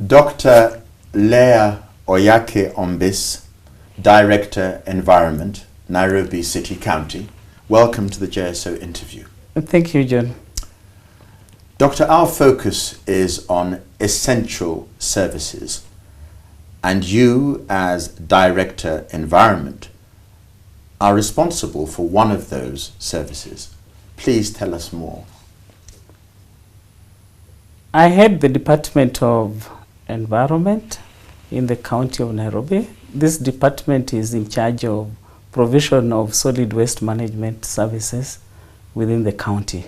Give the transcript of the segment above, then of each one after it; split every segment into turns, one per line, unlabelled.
Dr. Leah Oyake OMBIS, Director Environment, Nairobi City County. Welcome to the JSO interview.
Thank you, John.
Doctor, our focus is on essential services, and you, as Director Environment, are responsible for one of those services. Please tell us more.
I head the Department of Environment in the County of Nairobi. This department is in charge of provision of solid waste management services within the county.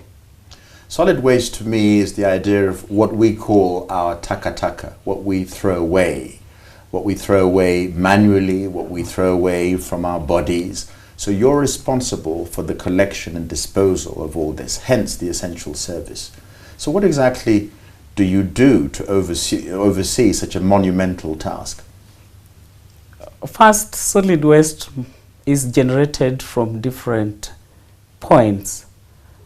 Solid waste to me is the idea of what we call our taka, what we throw away manually, what we throw away from our bodies. So you're responsible for the collection and disposal of all this, hence the essential service. So what exactly do you do to oversee such a monumental task?
First, solid waste is generated from different points.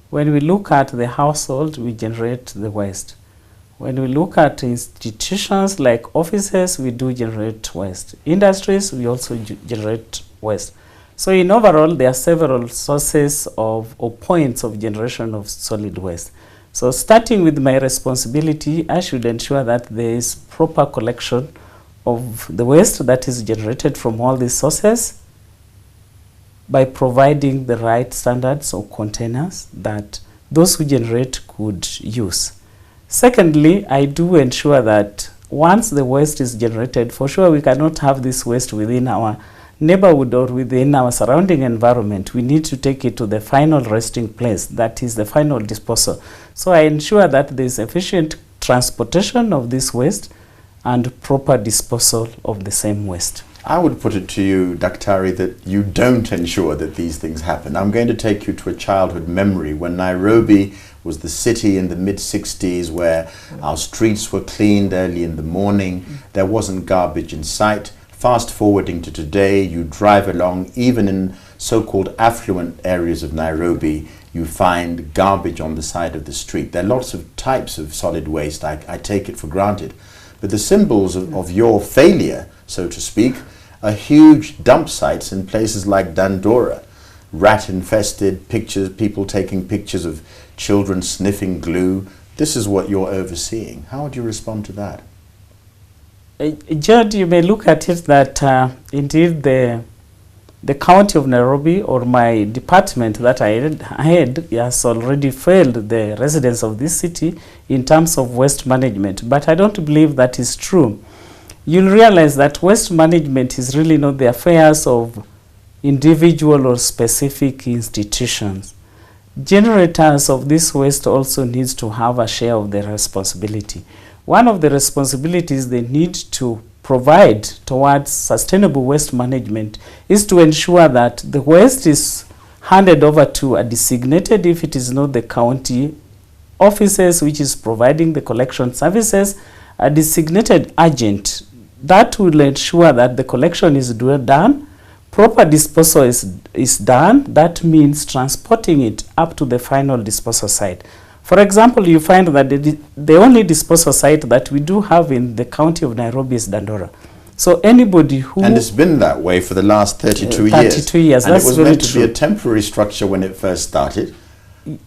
When we look at the household, we generate the waste. When we look at institutions like offices, we do generate waste. Industries, we also generate waste. So in overall, there are several sources or points of generation of solid waste. So starting with my responsibility, I should ensure that there is proper collection of the waste that is generated from all these sources by providing the right standards or containers that those who generate could use. Secondly, I do ensure that once the waste is generated, for sure we cannot have this waste within our neighborhood or within our surrounding environment. We need to take it to the final resting place, that is the final disposal. So I ensure that there is efficient transportation of this waste and proper disposal of the same waste.
I would put it to you, Daktari, that you don't ensure that these things happen. I'm going to take you to a childhood memory when Nairobi was the city in the mid-60s where our streets were cleaned early in the morning. There wasn't garbage in sight. Fast forwarding to today, you drive along, even in so-called affluent areas of Nairobi, you find garbage on the side of the street. There are lots of types of solid waste, I take it for granted. But the symbols of your failure, so to speak, are huge dump sites in places like Dandora, rat-infested pictures, people taking pictures of children sniffing glue. This is what you're overseeing. How would you respond to that?
Judge, you may look at it that indeed the County of Nairobi, or my department that I had has already failed the residents of this city in terms of waste management. But I don't believe that is true. You'll realize that waste management is really not the affairs of individual or specific institutions. Generators of this waste also needs to have a share of the responsibility. One of the responsibilities they need to provide towards sustainable waste management is to ensure that the waste is handed over to a designated, if it is not the county offices which is providing the collection services, a designated agent that will ensure that the collection is done, proper disposal is done. That means transporting it up to the final disposal site. For example, you find that the only disposal site that we do have in the county of Nairobi is Dandora. So anybody who...
And it's been that way for the last 32 years.
32 years,
and
that's
it was
very
meant to
true.
be a temporary structure when it first started,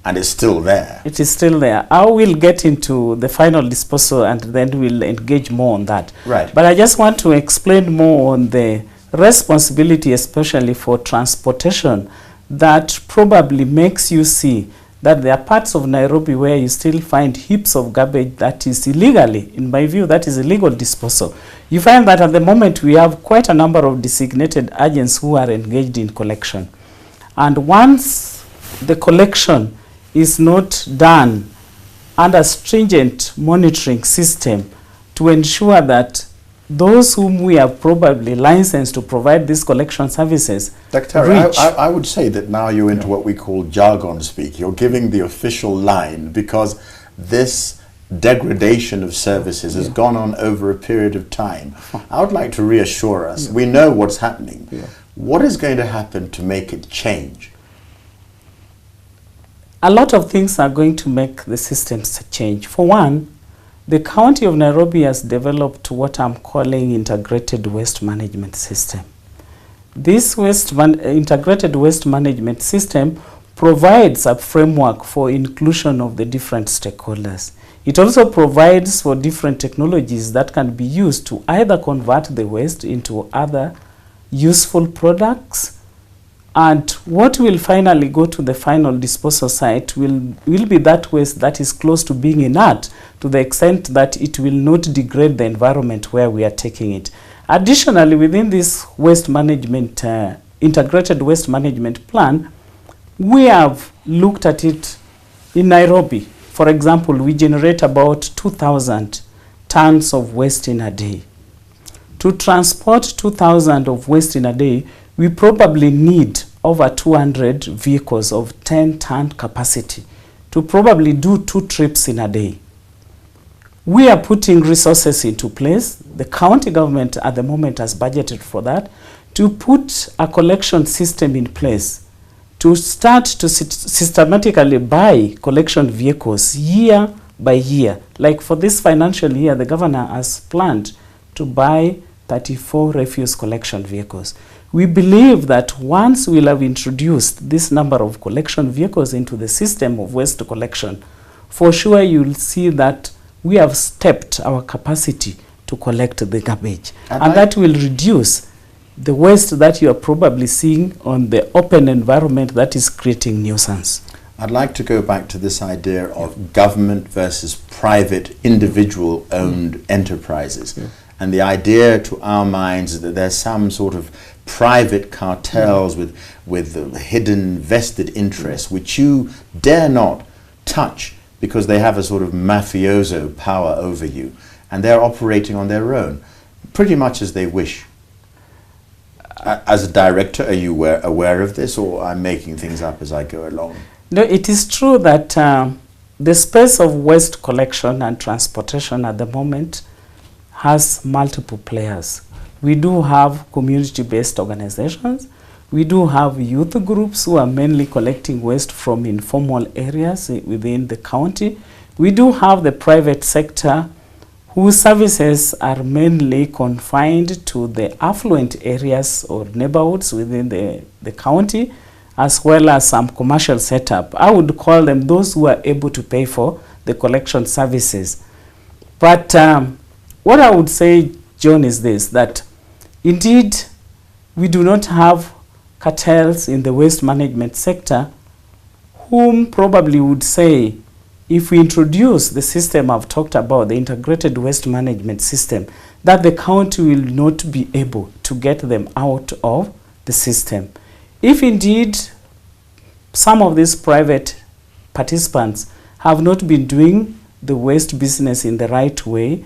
and it's still there.
It is still there. I will get into the final disposal and then we'll engage more on that.
Right.
But I just want to explain more on the responsibility, especially for transportation, that probably makes you see that there are parts of Nairobi where you still find heaps of garbage that is illegally, in my view, that is illegal disposal. You find that at the moment we have quite a number of designated agents who are engaged in collection. And once the collection is not done under stringent monitoring system to ensure that those whom we have probably licensed to provide these collection services
Dr. I would say that now you're into what we call jargon speak. You're giving the official line because this degradation of services has gone on over a period of time. I would like to reassure us. We know what's happening. What is going to happen to make it change?
A lot of things are going to make the systems change. For one, the County of Nairobi has developed what I'm calling integrated waste management system. This integrated waste management system provides a framework for inclusion of the different stakeholders. It also provides for different technologies that can be used to either convert the waste into other useful products, and what will finally go to the final disposal site will be that waste that is close to being inert, to the extent that it will not degrade the environment where we are taking it. Additionally, within this waste management, integrated waste management plan, we have looked at it in Nairobi. For example, we generate about 2,000 tons of waste in a day. To transport 2,000 of waste in a day, we probably need over 200 vehicles of 10-ton capacity to probably do 2 trips in a day. We are putting resources into place. The county government at the moment has budgeted for that, to put a collection system in place, to start to systematically buy collection vehicles year by year. Like for this financial year, the governor has planned to buy 34 refuse collection vehicles. We believe that once we'll have introduced this number of collection vehicles into the system of waste collection, for sure you'll see that we have stepped our capacity to collect the garbage. And that will reduce the waste that you are probably seeing on the open environment that is creating nuisance.
I'd like to go back to this idea of government versus private, individual-owned enterprises. Yeah. And the idea to our minds is that there's some sort of private cartels with hidden vested interests which you dare not touch because they have a sort of mafioso power over you, and they're operating on their own, pretty much as they wish. As a director, are you aware of this, or I'm making things up as I go along?
No, it is true that the space of waste collection and transportation at the moment has multiple players. We do have community-based organizations. We do have youth groups who are mainly collecting waste from informal areas within the county. We do have the private sector whose services are mainly confined to the affluent areas or neighborhoods within the county, as well as some commercial setup. I would call them those who are able to pay for the collection services. But what I would say, John, is this, that indeed we do not have cartels in the waste management sector whom probably would say, if we introduce the system I've talked about, the integrated waste management system, that the county will not be able to get them out of the system. If indeed some of these private participants have not been doing the waste business in the right way,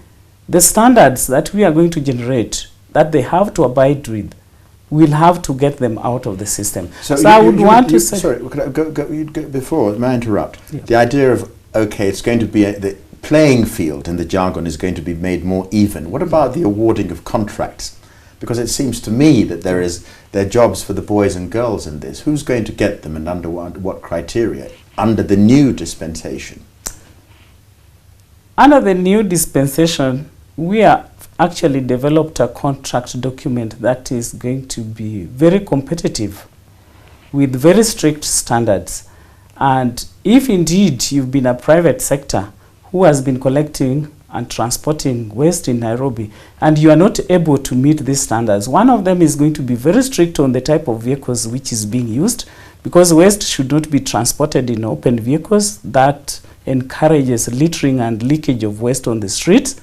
the standards that we are going to generate, that they have to abide with, we'll have to get them out of the system. So I would want to say...
Sorry, could I go before, may I interrupt?
Yeah.
The idea of, okay, it's going to be, the playing field in the jargon is going to be made more even. What about the awarding of contracts? Because it seems to me that there are jobs for the boys and girls in this. Who's going to get them, and under what criteria? Under the new dispensation?
Under the new dispensation, we are actually developed a contract document that is going to be very competitive with very strict standards. And if indeed you've been a private sector who has been collecting and transporting waste in Nairobi, and you are not able to meet these standards, one of them is going to be very strict on the type of vehicles which is being used, because waste should not be transported in open vehicles. That encourages littering and leakage of waste on the streets.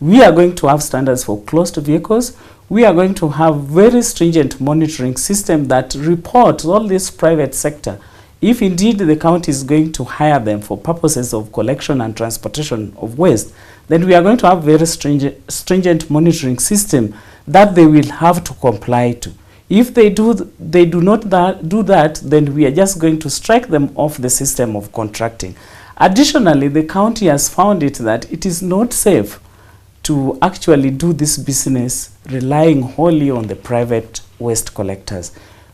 We are going to have standards for closed vehicles. We are going to have very stringent monitoring system that reports all this private sector. If indeed the county is going to hire them for purposes of collection and transportation of waste, then we are going to have very stringent monitoring system that they will have to comply to. If they do not do that, then we are just going to strike them off the system of contracting. Additionally, the county has found it that it is not safe to actually do this business relying wholly on the private waste collectors.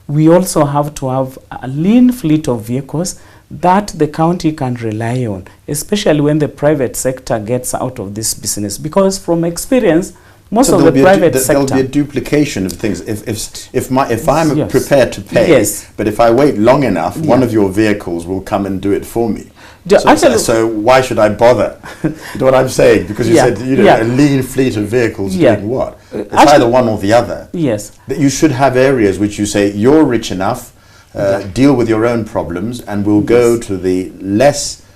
We also have to have a lean fleet of vehicles that the county can rely on, especially when the private sector gets out of this business. Because from experience, most of the private sector...
There'll be a duplication of things. If I'm
yes.
prepared to pay,
yes.
but if I wait long enough,
yeah.
one of your vehicles will come and do it for me.
So
why should I bother? You know what I'm saying? Because you
yeah.
said, you know,
yeah.
a lean fleet of vehicles
yeah.
doing what? It's either one or the other.
Yes.
That you should have areas which you say, you're rich enough, deal with your own problems, and we'll go to the less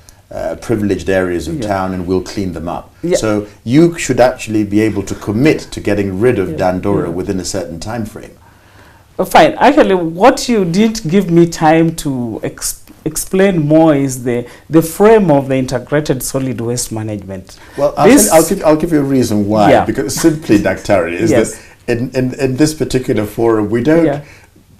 privileged areas of town and we'll clean them up.
Yeah.
So you should actually be able to commit to getting rid of Dandora within a certain time frame.
Fine. Actually, what you didn't give me time to explain more is the frame of the integrated solid waste management.
Well, I'll give you a reason why.
Yeah.
Because simply, Daktari, is
yes.
that in this particular forum, we don't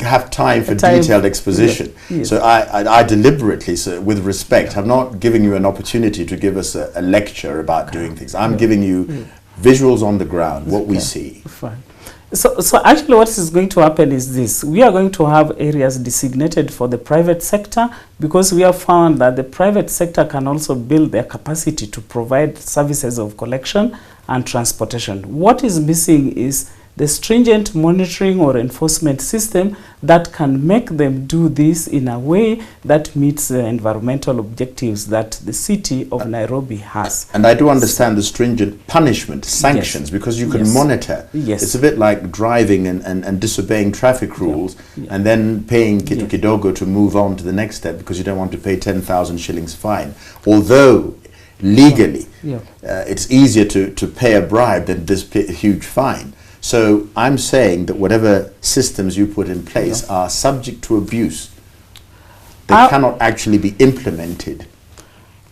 have time for detailed exposition.
Yes.
So I deliberately, with respect, have not given you an opportunity to give us a lecture about doing things. I'm giving you visuals on the ground, what we see.
Fine. So actually what is going to happen is this. We are going to have areas designated for the private sector, because we have found that the private sector can also build their capacity to provide services of collection and transportation. What is missing is the stringent monitoring or enforcement system that can make them do this in a way that meets the environmental objectives that the city of Nairobi has.
And I do understand the stringent punishment, sanctions, because you can monitor.
Yes.
It's a bit like driving and disobeying traffic rules and then paying kitu kidogo to move on to the next step because you don't want to pay 10,000 shillings fine. Although legally it's easier to pay a bribe than this huge fine. So I'm saying that whatever systems you put in place are subject to abuse. They cannot actually be implemented.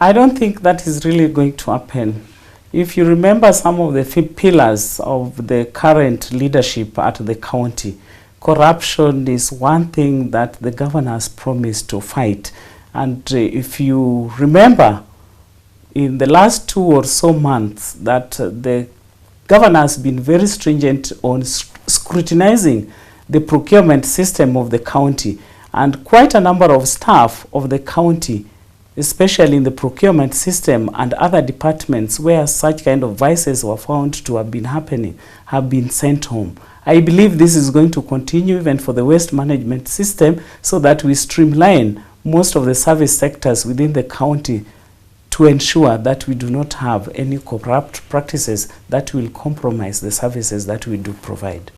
I don't think that is really going to happen. If you remember some of the pillars of the current leadership at the county, corruption is one thing that the governor has promised to fight. And if you remember, in the last 2 or so months, that the governor has been very stringent on scrutinizing the procurement system of the county, and quite a number of staff of the county, especially in the procurement system and other departments where such kind of vices were found to have been happening, have been sent home. I believe this is going to continue even for the waste management system, so that we streamline most of the service sectors within the county to ensure that we do not have any corrupt practices that will compromise the services that we do provide.